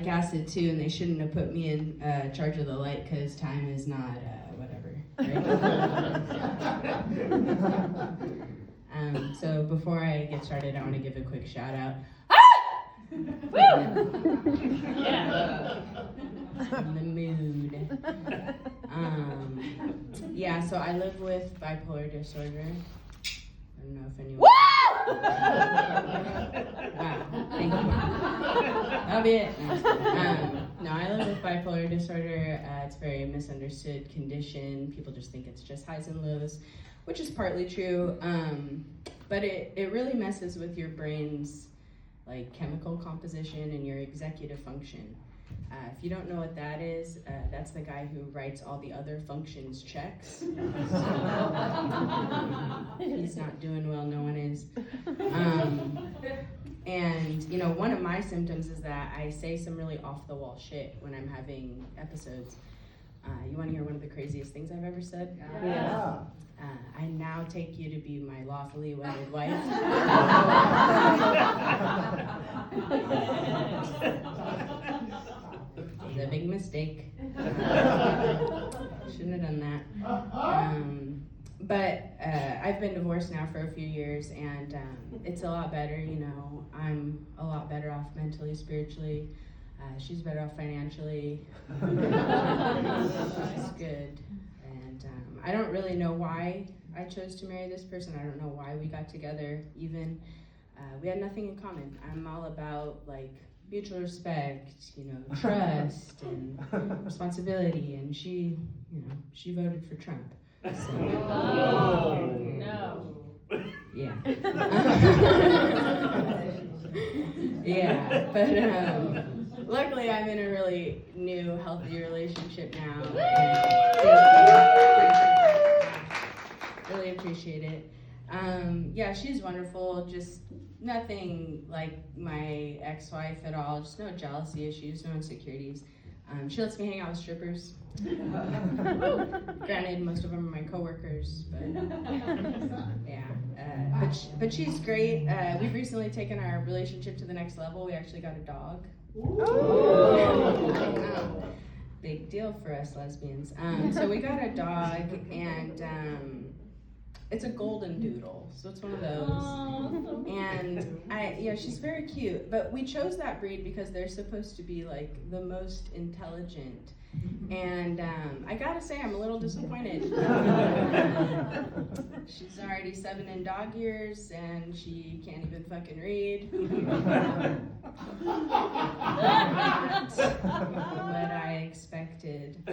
folic acid too, and they shouldn't have put me in charge of the light because time is not whatever. Right? So before I get started, I want to give a quick shout out. Yeah. In the mood. Yeah, so I live with bipolar disorder. I don't know if anyone. Wow, thank you. That'll be it. No, I live with bipolar disorder. It's a very misunderstood condition. People just think it's just highs and lows, which is partly true. But it really messes with your brain's like chemical composition and your executive function. If you don't know what that is, that's the guy who writes all the other functions checks. He's not doing well, no one is. And you know, one of my symptoms is that I say some really off-the-wall shit when I'm having episodes. You want to hear one of the craziest things I've ever said? Yeah. I now take you to be my lawfully wedded wife. It's a big mistake. Shouldn't have done that. But I've been divorced now for a few years, and it's a lot better, you know. I'm a lot better off mentally, spiritually. She's better off financially. She's good. And I don't really know why I chose to marry this person. I don't know why we got together even. We had nothing in common. I'm all about like mutual respect, you know, trust and responsibility, and she, you know, she voted for Trump. So, no. Yeah. Yeah, but luckily I'm in a really new, healthy relationship now. Really appreciate it. Yeah, she's wonderful. Just nothing like my ex-wife at all. Just no jealousy issues, no insecurities. She lets me hang out with strippers. Granted, most of them are my coworkers, but yeah. But she's great. We've recently taken our relationship to the next level. We actually got a dog. Big deal for us lesbians. So we got a dog, and it's a golden doodle, so it's one of those. And she's very cute. But we chose that breed because they're supposed to be like the most intelligent. And I gotta say, I'm a little disappointed. She's already 7 in dog years, and she can't even fucking read. Not what I expected.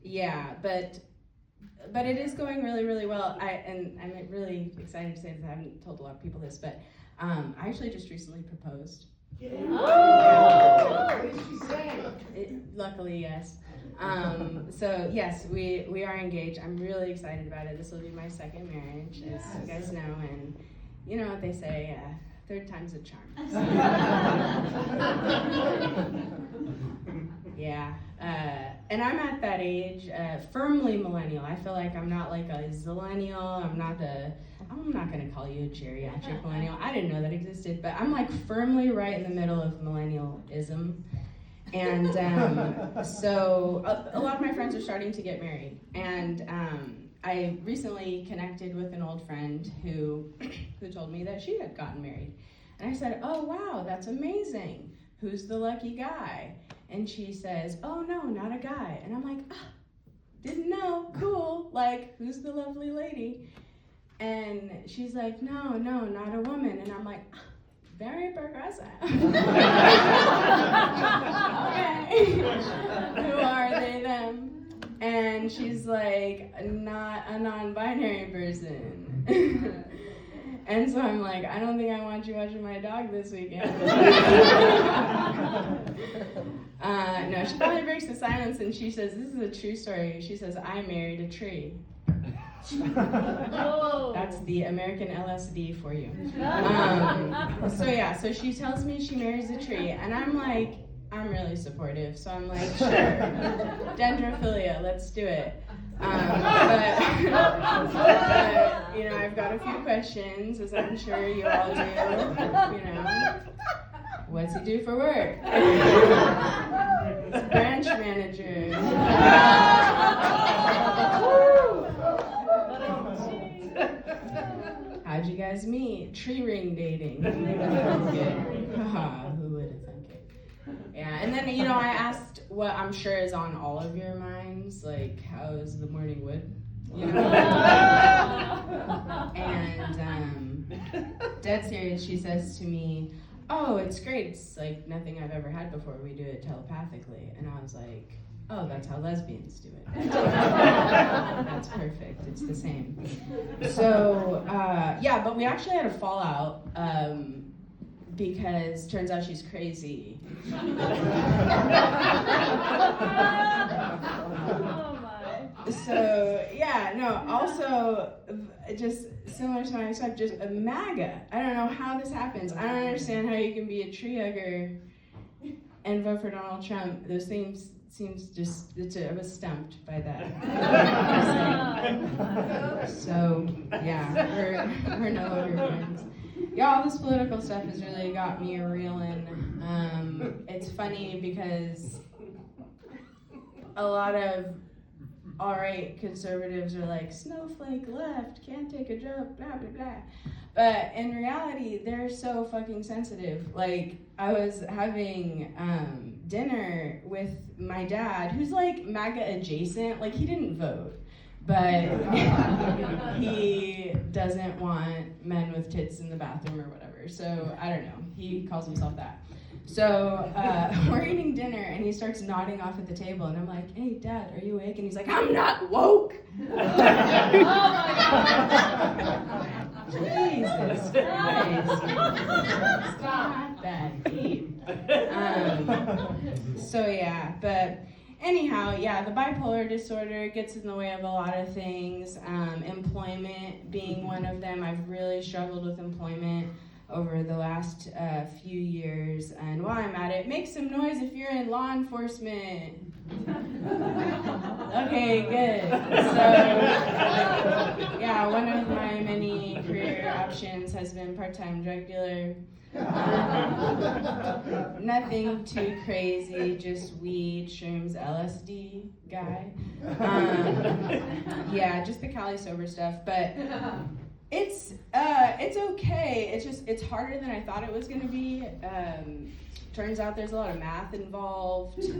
Yeah, but it is going really, really well. I'm really excited to say this. I haven't told a lot of people this, but I actually just recently proposed. What did she say? Luckily, yes. So yes, we are engaged. I'm really excited about it. This will be my second marriage, as you guys know, and you know what they say, third time's a charm. So. Yeah, and I'm at that age, firmly millennial. I feel like I'm not like a zillennial. I'm not gonna call you a geriatric millennial. I didn't know that existed, but I'm like firmly right in the middle of millennialism. And so a lot of my friends are starting to get married. And I recently connected with an old friend who told me that she had gotten married. And I said, oh wow, that's amazing. Who's the lucky guy? And she says, oh no, not a guy. And I'm like, didn't know, cool. Like, who's the lovely lady? And she's like, no, not a woman. And I'm like, very progressive. Okay. Who are they, them? And she's like, not a non-binary person. And so I'm like, I don't think I want you watching my dog this weekend. No, she finally breaks the silence and she says, this is a true story. She says, I married a tree. That's the American LSD for you. So she tells me she marries a tree, and I'm like, I'm really supportive, so I'm like, sure, dendrophilia, let's do it. But I've got a few questions, as I'm sure you all do. What's he do for work? Branch manager. How'd you guys meet? Tree ring dating. Who would have thunk it? Yeah, and then, I asked what I'm sure is on all of your minds, like, how is the morning wood? And dead serious, she says to me, oh, it's great. It's like nothing I've ever had before. We do it telepathically. And I was like, oh, that's how lesbians do it. That's perfect. It's the same. So, but we actually had a fallout because turns out she's crazy. So, also, just similar to my ex-wife, just a MAGA. I don't know how this happens. I don't understand how you can be a tree hugger and vote for Donald Trump. Those things seems just, I was stumped by that. So, we're no longer friends. Yeah, all this political stuff has really got me reeling. It's funny because a lot of all-right conservatives are like, snowflake left, can't take a joke, blah, blah, blah. But in reality, they're so fucking sensitive. Like, I was having dinner with my dad, who's like MAGA adjacent. Like, he didn't vote, but he doesn't want men with tits in the bathroom or whatever. So, I don't know. He calls himself that. So we're eating dinner, and he starts nodding off at the table, and I'm like, hey, Dad, are you awake? And he's like, I'm not woke. Oh, my God. Jesus Christ. It's not that deep. But anyhow, the bipolar disorder gets in the way of a lot of things, employment being one of them. I've really struggled with employment over the last few years, and while I'm at it, make some noise if you're in law enforcement. Okay, good. So, one of my many career options has been part-time drug dealer. Nothing too crazy, just weed, shrooms, LSD guy. Just the Cali sober stuff, but it's okay. It's harder than I thought it was going to be. Turns out there's a lot of math involved. It's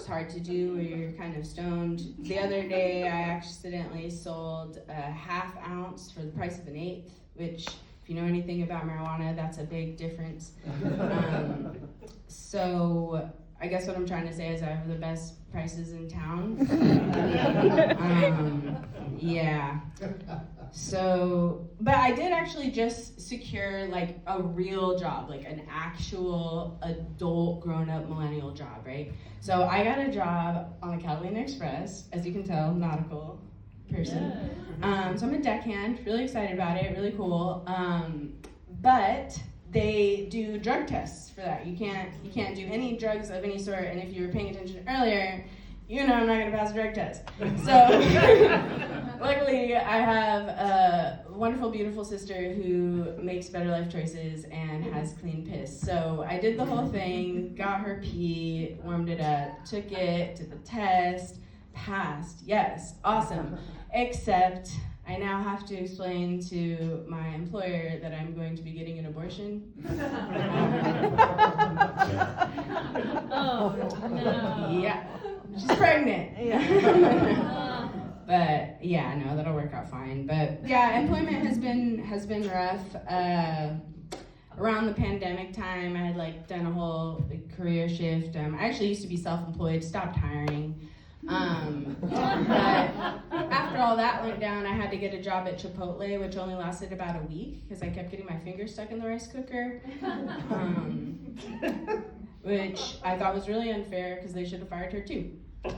hard to do when you're kind of stoned. The other day, I accidentally sold a half ounce for the price of an eighth, which, if you know anything about marijuana, that's a big difference. So I guess what I'm trying to say is I have the best prices in town. So, but I did actually just secure like a real job, like an actual adult grown-up millennial job, right? So I got a job on the Catalina Express, as you can tell, nautical person. So I'm a deckhand, really excited about it, really cool. But they do drug tests for that. You can't do any drugs of any sort, and if you were paying attention earlier, I'm not gonna pass a drug test. So luckily I have a wonderful, beautiful sister who makes better life choices and has clean piss. So I did the whole thing, got her pee, warmed it up, took it to the test, passed, yes, awesome. Except I now have to explain to my employer that I'm going to be getting an abortion. Oh, no. Yeah, she's pregnant. But no, that'll work out fine. But employment has been rough. Around the pandemic time, I had done a whole career shift. I actually used to be self-employed, stopped hiring. But after all that went down, I had to get a job at Chipotle, which only lasted about a week because I kept getting my fingers stuck in the rice cooker, which I thought was really unfair because they should have fired her too. Oh.